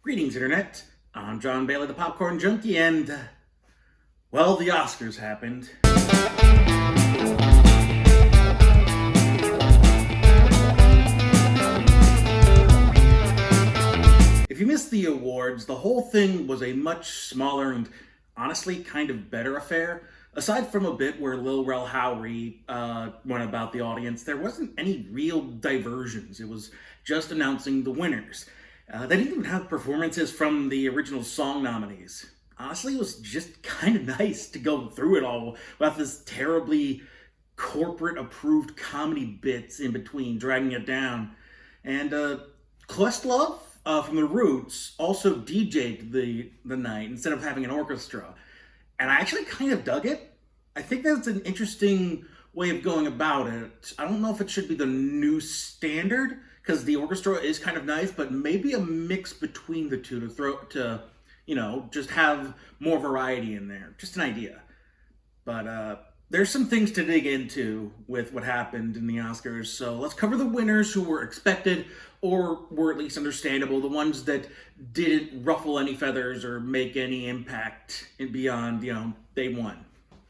Greetings, Internet. I'm John Bailey, the Popcorn Junkie, and, well, the Oscars happened. If you missed the awards, the whole thing was a much smaller and honestly kind of better affair. Aside from a bit where Lil Rel Howery went about the audience, there wasn't any real diversions. It was just announcing the winners. They didn't even have performances from the original song nominees. Honestly, it was just kind of nice to go through it all without this terribly corporate-approved comedy bits in between, dragging it down. And Questlove from The Roots also DJ'd the night instead of having an orchestra. And I actually kind of dug it. I think that's an interesting way of going about it. I don't know if it should be the new standard, because the orchestra is kind of nice, but maybe a mix between the two just have more variety in there. Just an idea. But there's some things to dig into with what happened in the Oscars, so let's cover the winners who were expected or were at least understandable, the ones that didn't ruffle any feathers or make any impact beyond, they won.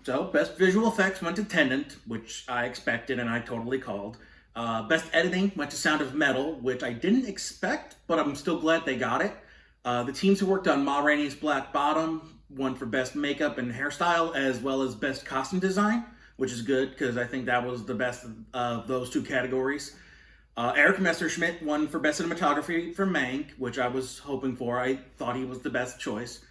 So, Best Visual Effects went to Tenet, which I expected and I totally called. Best Editing went to Sound of Metal, which I didn't expect, but I'm still glad they got it. The teams who worked on Ma Rainey's Black Bottom won for Best Makeup and Hairstyle, as well as Best Costume Design, which is good, because I think that was the best of those two categories. Eric Messerschmidt won for Best Cinematography for Mank, which I was hoping for. I thought he was the best choice.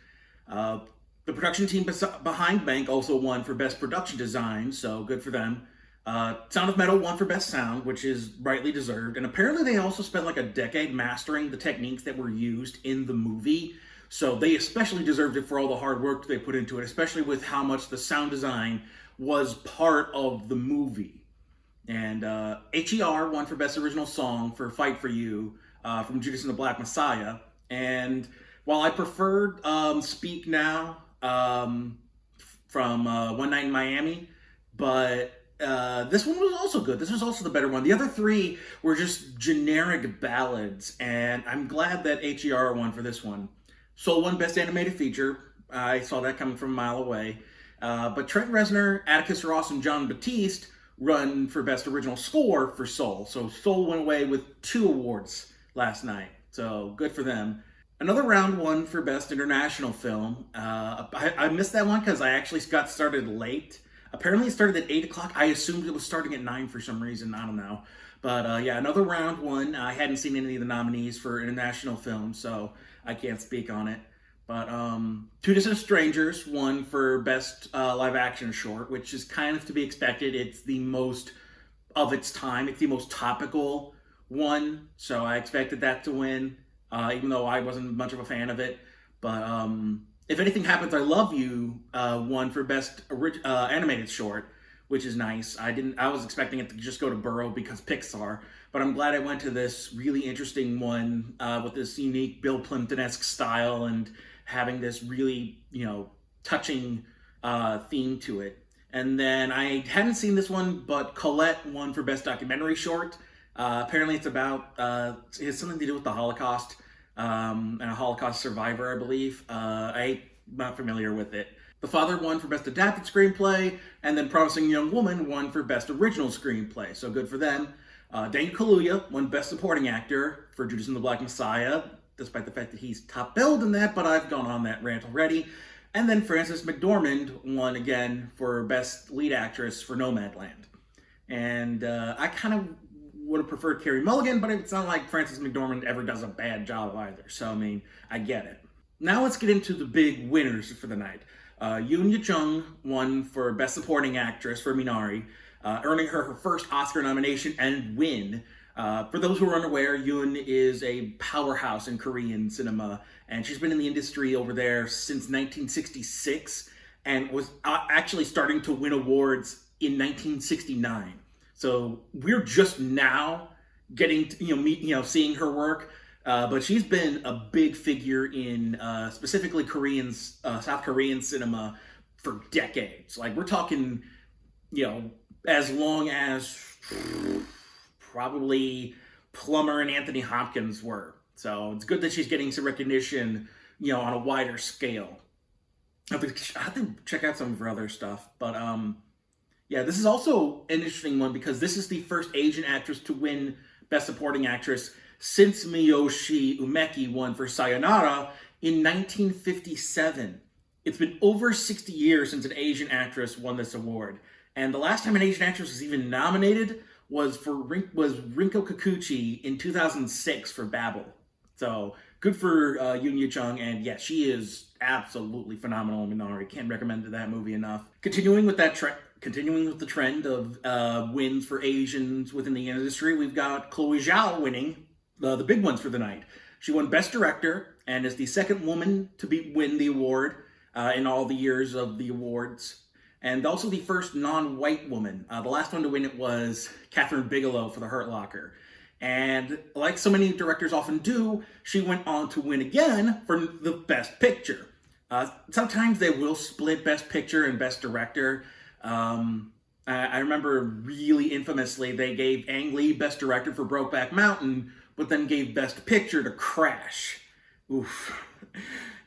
The production team behind Mank also won for Best Production Design, so good for them. Sound of Metal won for Best Sound, which is rightly deserved. And apparently they also spent like a decade mastering the techniques that were used in the movie. So they especially deserved it for all the hard work they put into it, especially with how much the sound design was part of the movie. And HER won for Best Original Song for Fight For You from Judas and the Black Messiah. And while I preferred Speak Now from One Night in Miami, but this one was also good. This was also the better one. The other three were just generic ballads, and I'm glad that HER won for this one. Soul won Best Animated Feature. I saw that coming from a mile away. But Trent Reznor, Atticus Ross, and John Batiste run for Best Original Score for Soul. So Soul went away with 2 awards last night. So good for them. Another round one for Best International Film. I missed that one because I actually got started late. Apparently it started at 8 o'clock. I assumed it was starting at 9 for some reason. I don't know. But yeah, another round one. I hadn't seen any of the nominees for international film, so I can't speak on it. But Two Distant Strangers won for Best Live Action Short, which is kind of to be expected. It's the most of its time. It's the most topical one, so I expected that to win, even though I wasn't much of a fan of it. But If Anything Happens, I Love You won for Best Animated Short, which is nice. I was expecting it to just go to Burrow because Pixar, but I'm glad I went to this really interesting one with this unique Bill Plimpton-esque style and having this really, touching theme to it. And then I hadn't seen this one, but Colette won for Best Documentary Short. Apparently it's about, it has something to do with the Holocaust. And a Holocaust survivor, I believe. I'm not familiar with it. The Father won for Best Adapted Screenplay, and then Promising Young Woman won for Best Original Screenplay, so good for them. Daniel Kaluuya won Best Supporting Actor for Judas and the Black Messiah, despite the fact that he's top billed in that, but I've gone on that rant already. And then Frances McDormand won again for Best Lead Actress for Nomadland. And I kind of would have preferred Carey Mulligan, but it's not like Frances McDormand ever does a bad job either. So, I get it. Now let's get into the big winners for the night. Yoon Yuh-chung won for Best Supporting Actress for Minari, earning her first Oscar nomination and win. For those who are unaware, Yoon is a powerhouse in Korean cinema, and she's been in the industry over there since 1966, and was actually starting to win awards in 1969. So we're just now getting to, seeing her work, but she's been a big figure in specifically South Korean cinema for decades. Like we're talking, as long as probably Plummer and Anthony Hopkins were. So it's good that she's getting some recognition, on a wider scale. I have to check out some of her other stuff, but yeah, this is also an interesting one because this is the first Asian actress to win Best Supporting Actress since Miyoshi Umeki won for Sayonara in 1957. It's been over 60 years since an Asian actress won this award, and the last time an Asian actress was even nominated was Rinko Kikuchi in 2006 for Babel. So good for Yoon Yoo-jung, and yeah, she is absolutely phenomenal in Minari. Can't recommend that movie enough. Continuing with the trend of wins for Asians within the industry, we've got Chloe Zhao winning the big ones for the night. She won Best Director and is the second woman to win the award in all the years of the awards, and also the first non-white woman. The last one to win it was Catherine Bigelow for The Hurt Locker. And like so many directors often do, she went on to win again for the Best Picture. Sometimes they will split Best Picture and Best Director. I remember really infamously they gave Ang Lee Best Director for Brokeback Mountain, but then gave Best Picture to Crash. Oof.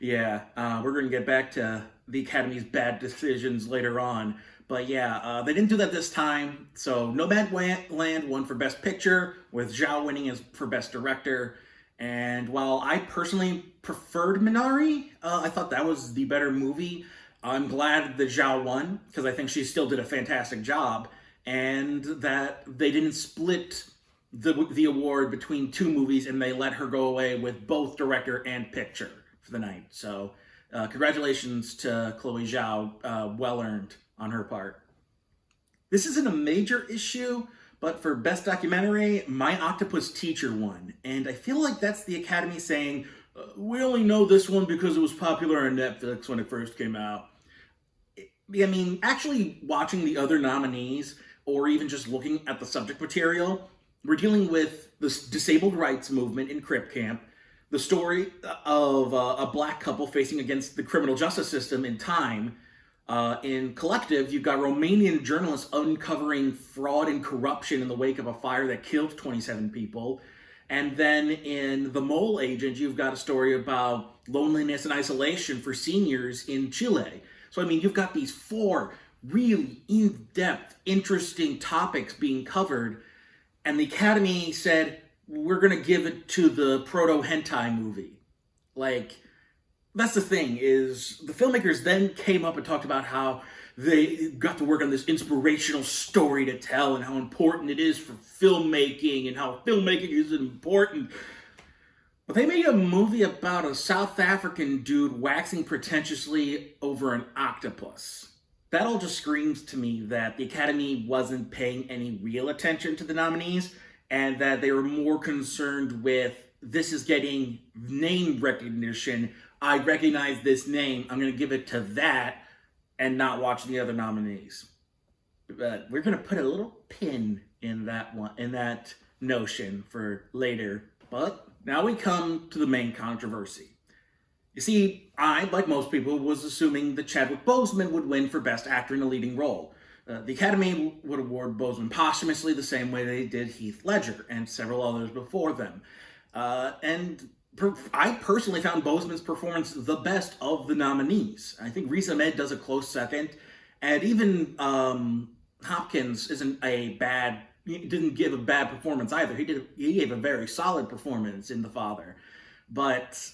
Yeah, we're going to get back to the Academy's bad decisions later on. But yeah, they didn't do that this time. So Nomadland won for Best Picture, with Zhao winning for Best Director. And while I personally preferred Minari, I thought that was the better movie. I'm glad that Zhao won, because I think she still did a fantastic job. And that they didn't split the award between two movies, and they let her go away with both director and picture for the night. So congratulations to Chloe Zhao, well earned on her part. This isn't a major issue, but for Best Documentary, My Octopus Teacher won. And I feel like that's the Academy saying, we only know this one because it was popular on Netflix when it first came out. I mean, actually watching the other nominees, or even just looking at the subject material, we're dealing with the disabled rights movement in Crip Camp, the story of a black couple facing against the criminal justice system in Time. In Collective, you've got Romanian journalists uncovering fraud and corruption in the wake of a fire that killed 27 people. And then in The Mole Agent, you've got a story about loneliness and isolation for seniors in Chile. So, I mean, you've got these four really in-depth, interesting topics being covered. And the Academy said, we're going to give it to the proto-hentai movie. Like, that's the thing, is the filmmakers then came up and talked about how they got to work on this inspirational story to tell and how important it is for filmmaking and how filmmaking is important. But they made a movie about a South African dude waxing pretentiously over an octopus. That all just screams to me that the Academy wasn't paying any real attention to the nominees, and that they were more concerned with, this is getting name recognition. I recognize this name. I'm going to give it to that and not watch the other nominees. But we're going to put a little pin in that one, in that notion for later. But now we come to the main controversy. You see, I, like most people, was assuming that Chadwick Boseman would win for Best Actor in a Leading Role. The Academy would award Boseman posthumously the same way they did Heath Ledger and several others before them. I personally found Boseman's performance the best of the nominees. I think Riz Ahmed does a close second, and even Hopkins didn't give a bad performance either. He gave a very solid performance in The Father. But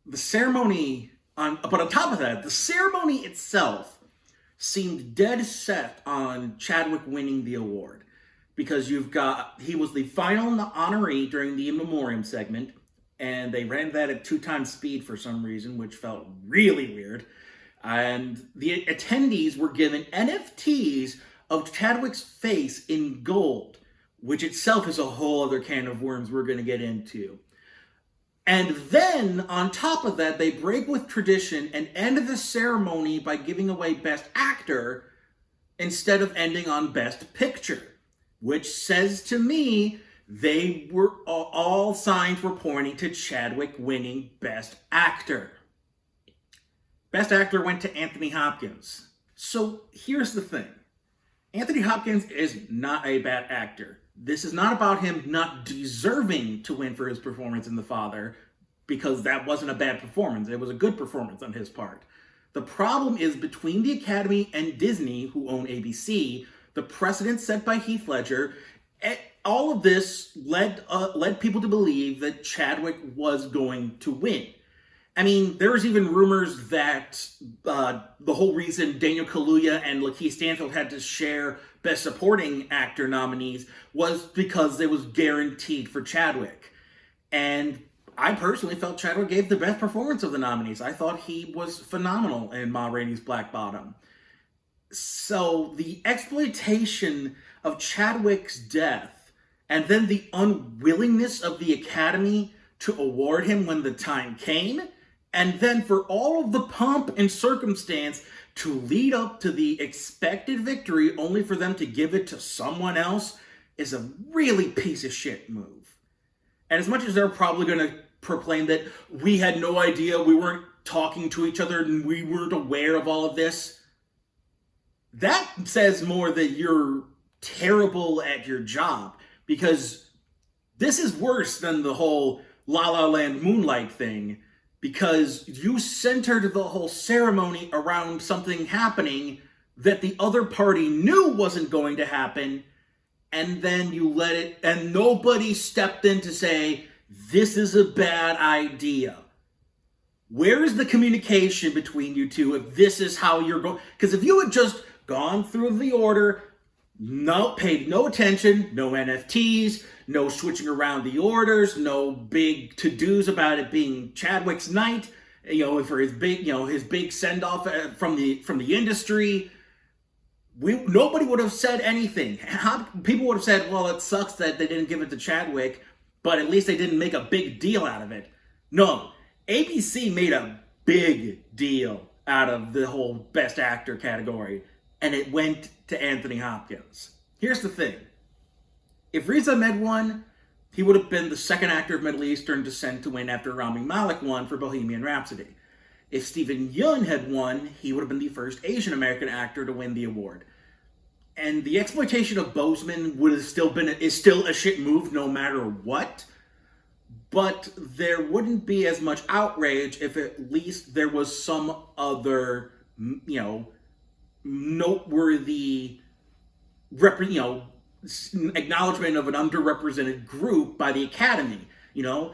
the ceremony, on top of that, the ceremony itself seemed dead set on Chadwick winning the award. Because he was the final honoree during the In Memoriam segment, and they ran that at 2x speed for some reason, which felt really weird. And the attendees were given NFTs of Chadwick's face in gold, which itself is a whole other can of worms we're going to get into. And then, on top of that, they break with tradition and end the ceremony by giving away Best Actor instead of ending on Best Picture, which says to me all signs were pointing to Chadwick winning Best Actor. Best Actor went to Anthony Hopkins. So here's the thing. Anthony Hopkins is not a bad actor. This is not about him not deserving to win for his performance in The Father, because that wasn't a bad performance. It was a good performance on his part. The problem is between the Academy and Disney, who own ABC, the precedent set by Heath Ledger, all of this led people to believe that Chadwick was going to win. I mean, there was even rumors that the whole reason Daniel Kaluuya and Lakeith Stanfield had to share Best Supporting Actor nominees was because it was guaranteed for Chadwick. And I personally felt Chadwick gave the best performance of the nominees. I thought he was phenomenal in Ma Rainey's Black Bottom. So the exploitation of Chadwick's death and then the unwillingness of the Academy to award him when the time came, and then for all of the pomp and circumstance to lead up to the expected victory only for them to give it to someone else, is a really piece of shit move. And as much as they're probably going to proclaim that we had no idea, we weren't talking to each other, and we weren't aware of all of this, that says more that you're terrible at your job, because this is worse than the whole La La Land Moonlight thing, because you centered the whole ceremony around something happening that the other party knew wasn't going to happen, and then you let it, and nobody stepped in to say, this is a bad idea. Where is the communication between you two if this is how you're going? Because if you had just gone through the order, paid no attention, no NFTs, no switching around the orders, no big to-dos about it being Chadwick's night, for his big send-off from the industry, nobody would have said anything. People would have said, well, it sucks that they didn't give it to Chadwick, but at least they didn't make a big deal out of it. No, ABC made a big deal out of the whole Best Actor category, and it went to Anthony Hopkins. Here's the thing. If Riz Ahmed won, he would have been the second actor of Middle Eastern descent to win after Rami Malek won for Bohemian Rhapsody. If Steven Yeun had won, he would have been the first Asian American actor to win the award. And the exploitation of Boseman is still a shit move no matter what. But there wouldn't be as much outrage if at least there was some other, noteworthy, acknowledgement of an underrepresented group by the Academy. An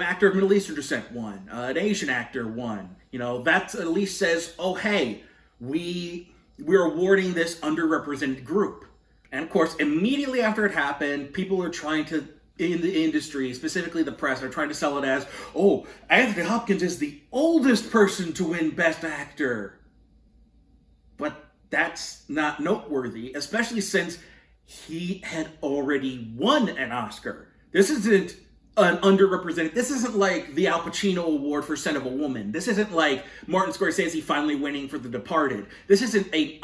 actor of Middle Eastern descent won. An Asian actor won. That at least says, oh, hey, we're awarding this underrepresented group. And of course, immediately after it happened, people are trying to, in the industry, specifically the press, are trying to sell it as, oh, Anthony Hopkins is the oldest person to win Best Actor. But that's not noteworthy, especially since he had already won an Oscar. This isn't an underrepresented, this isn't like the Al Pacino Award for Scent of a Woman. This isn't like Martin Scorsese finally winning for The Departed. This isn't a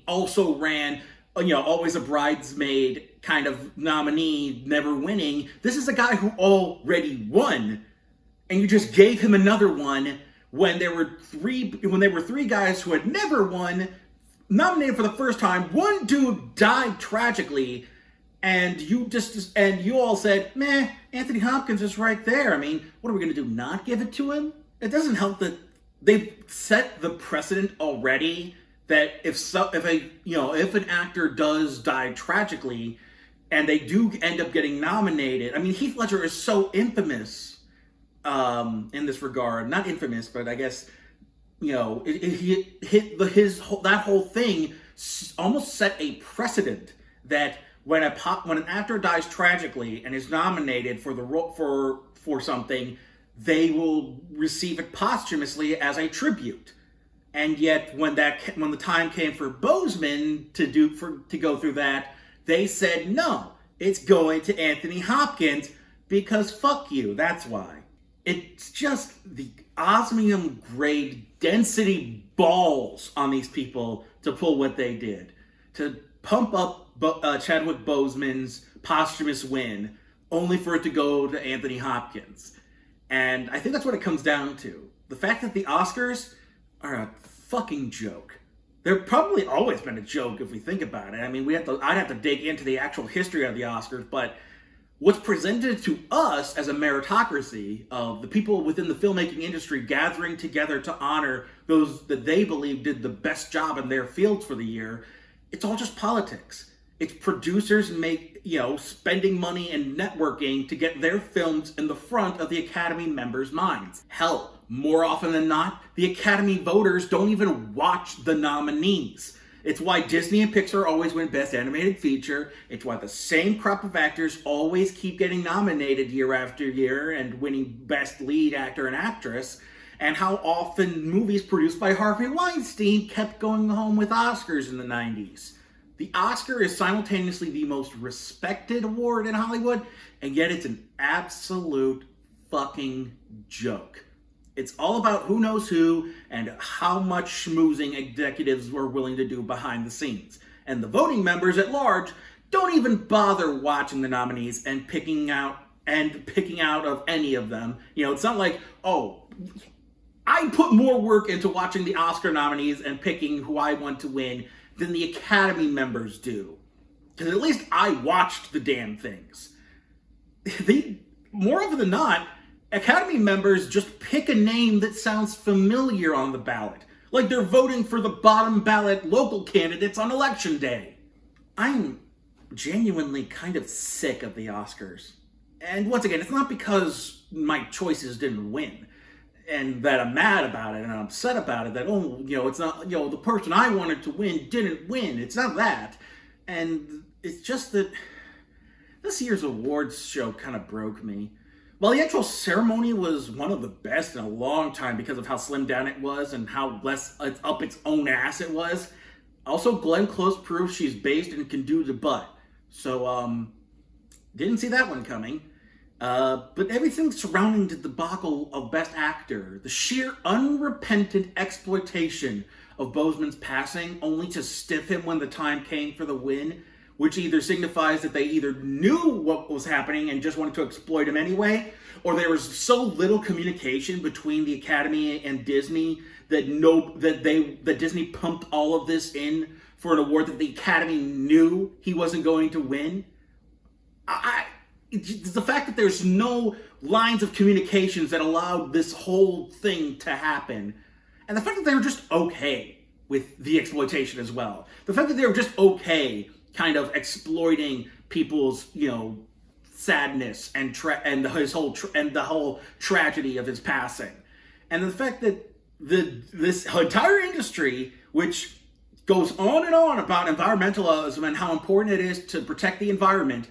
also ran, always a bridesmaid kind of nominee, never winning. This is a guy who already won, and you just gave him another one when there were three guys who had never won, nominated for the first time. One dude died tragically, and you all said, meh, Anthony Hopkins is right there. I mean, what are we going to do, not give it to him? It doesn't help that they've set the precedent already that if an actor does die tragically and they do end up getting nominated, I mean, Heath Ledger is so infamous in this regard. Not infamous, but I guess, that whole thing almost set a precedent that when an actor dies tragically and is nominated for the for something, they will receive it posthumously as a tribute. And yet, when the time came for Boseman to go through that, they said no, it's going to Anthony Hopkins because fuck you. That's why. It's just the osmium grade density balls on these people to pull what they did, to pump up Chadwick Boseman's posthumous win, only for it to go to Anthony Hopkins. And I think that's what it comes down to. The fact that the Oscars are a fucking joke. They've probably always been a joke if we think about it. I mean, I'd have to dig into the actual history of the Oscars, but what's presented to us as a meritocracy of the people within the filmmaking industry gathering together to honor those that they believe did the best job in their fields for the year, it's all just politics. It's producers spending money and networking to get their films in the front of the Academy members' minds. Hell, more often than not, the Academy voters don't even watch the nominees. It's why Disney and Pixar always win Best Animated Feature. It's why the same crop of actors always keep getting nominated year after year and winning Best Lead Actor and Actress. And how often movies produced by Harvey Weinstein kept going home with Oscars in the 90s. The Oscar is simultaneously the most respected award in Hollywood, and yet it's an absolute fucking joke. It's all about who knows who and how much schmoozing executives were willing to do behind the scenes. And the voting members at large don't even bother watching the nominees and picking out of any of them. It's not like, oh, I put more work into watching the Oscar nominees and picking who I want to win than the Academy members do. Because at least I watched the damn things. More often than not, Academy members just pick a name that sounds familiar on the ballot. Like they're voting for the bottom ballot local candidates on election day. I'm genuinely kind of sick of the Oscars. And once again, it's not because my choices didn't win. And that I'm mad about it and I'm upset about it, that, it's not, the person I wanted to win didn't win. It's not that. And it's just that this year's awards show kind of broke me. While the actual ceremony was one of the best in a long time because of how slimmed down it was and how less up its own ass it was, also Glenn Close proves she's based and can do the butt. So, didn't see that one coming. But everything surrounding the debacle of Best Actor, the sheer unrepentant exploitation of Boseman's passing, only to stiff him when the time came for the win, which either signifies that they either knew what was happening and just wanted to exploit him anyway, or there was so little communication between the Academy and Disney that Disney pumped all of this in for an award that the Academy knew he wasn't going to win. It's the fact that there's no lines of communications that allowed this whole thing to happen. And the fact that they were just okay with the exploitation as well. The fact that they were just okay kind of exploiting people's, sadness and the whole tragedy of his passing. And the fact that this entire industry, which goes on and on about environmentalism and how important it is to protect the environment,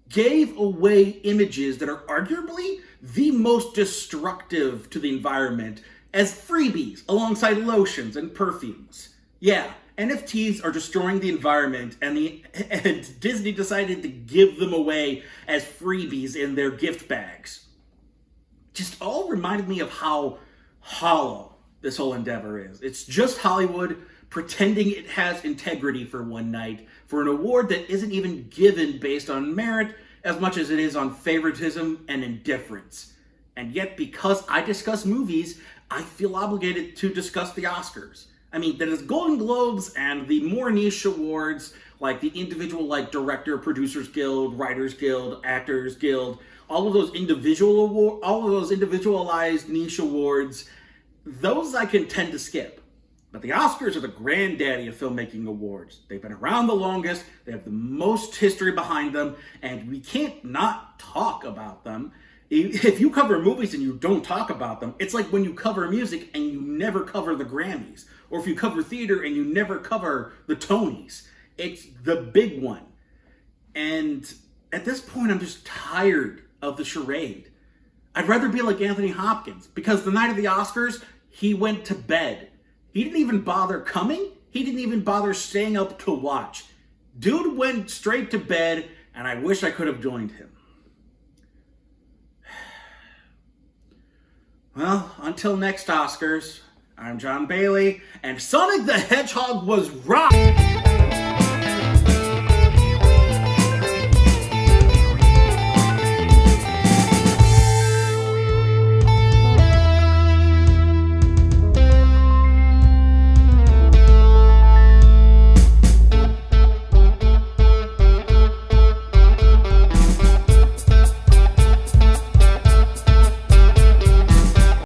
gave away images that are arguably the most destructive to the environment as freebies alongside lotions and perfumes. Yeah, NFTs are destroying the environment, and Disney decided to give them away as freebies in their gift bags. Just all reminded me of how hollow this whole endeavor is. It's just Hollywood pretending it has integrity for one night for an award that isn't even given based on merit as much as it is on favoritism and indifference. And yet, because I discuss movies, I feel obligated to discuss the Oscars. I mean, there's Golden Globes and the more niche awards, like the individual, Director, Producers Guild, Writers Guild, Actors Guild, all of those individualized niche awards, those I can tend to skip. But the Oscars are the granddaddy of filmmaking awards. They've been around the longest, they have the most history behind them, and we can't not talk about them. If you cover movies and you don't talk about them, it's like when you cover music and you never cover the Grammys. Or if you cover theater and you never cover the Tonys. It's the big one. And at this point, I'm just tired of the charade. I'd rather be like Anthony Hopkins, because the night of the Oscars, he went to bed. He didn't even bother coming. He didn't even bother staying up to watch. Dude went straight to bed, and I wish I could have joined him. Well, until next Oscars, I'm John Bailey, and Sonic the Hedgehog was rock!